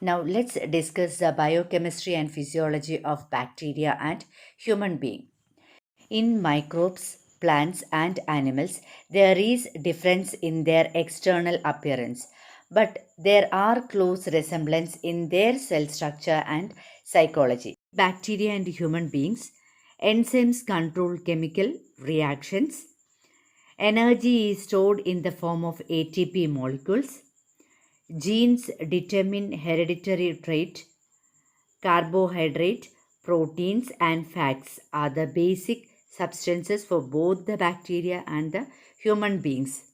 Now let's discuss the biochemistry and physiology of bacteria and human being. In microbes, plants and animals, there is difference in their external appearance, but there are close resemblance in their cell structure and psychology. Bacteria and human beings, enzymes control chemical reactions. Energy is stored in the form of ATP molecules. Genes determine hereditary trait. Carbohydrate, proteins, and fats are the basic substances for both the bacteria and the human beings.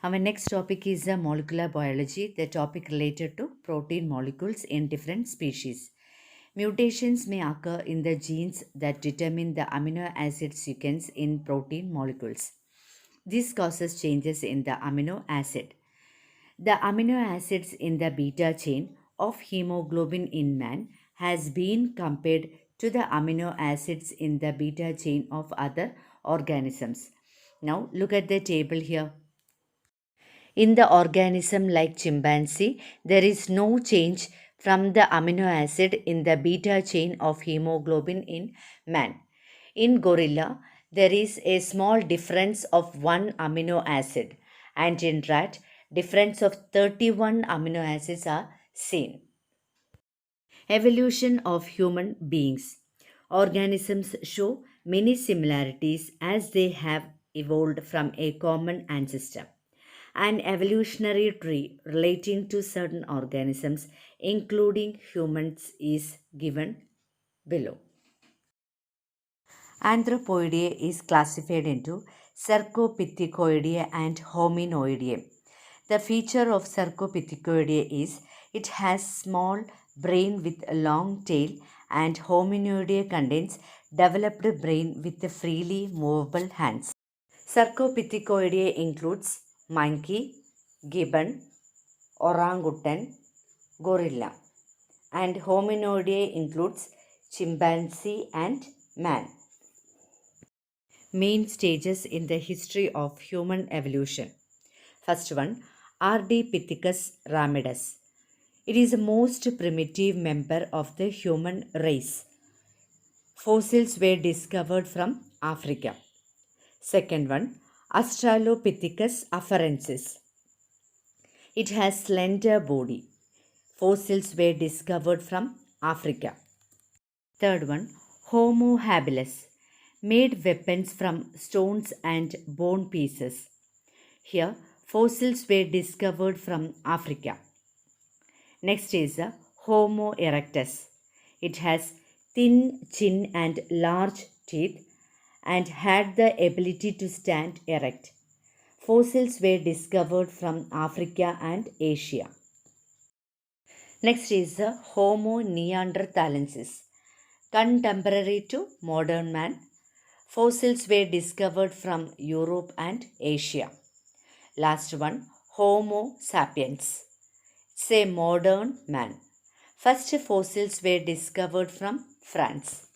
Our next topic is the molecular biology, the topic related to protein molecules in different species. Mutations may occur in the genes that determine the amino acid sequence in protein molecules. This causes changes in the amino acid. The amino acids in the beta chain of hemoglobin in man has been compared to the amino acids in the beta chain of other organisms. Now look at the table here. In the organism like chimpanzee, there is no change from the amino acid in the beta chain of hemoglobin in man. In gorilla, there is a small difference of one amino acid, and in rat, difference of 31 amino acids are seen. Evolution of human beings. Organisms show many similarities as they have evolved from a common ancestor. An evolutionary tree relating to certain organisms, including humans, is given below. Anthropoidea is classified into Cercopithecoidea and Hominoidea. The feature of Cercopithecoidea is it has small brain with a long tail, and Hominoidea contains developed brain with freely movable hands. Cercopithecoidea includes monkey, gibbon, orangutan, gorilla, and Hominoidea includes chimpanzee and man. Main stages in the history of human evolution. First one, Ardipithecus ramidus. It is the most primitive member of the human race. Fossils were discovered from Africa. Second one, Australopithecus afarensis. It has slender body. Fossils were discovered from Africa. Third one, Homo habilis, made weapons from stones and bone pieces. Here, fossils were discovered from Africa. Next is Homo erectus. It has thin chin and large teeth and had the ability to stand erect. Fossils were discovered from Africa and Asia. Next is Homo neanderthalensis. Contemporary to modern man, fossils were discovered from Europe and Asia. Last one, Homo sapiens. It's a modern man. First fossils were discovered from France.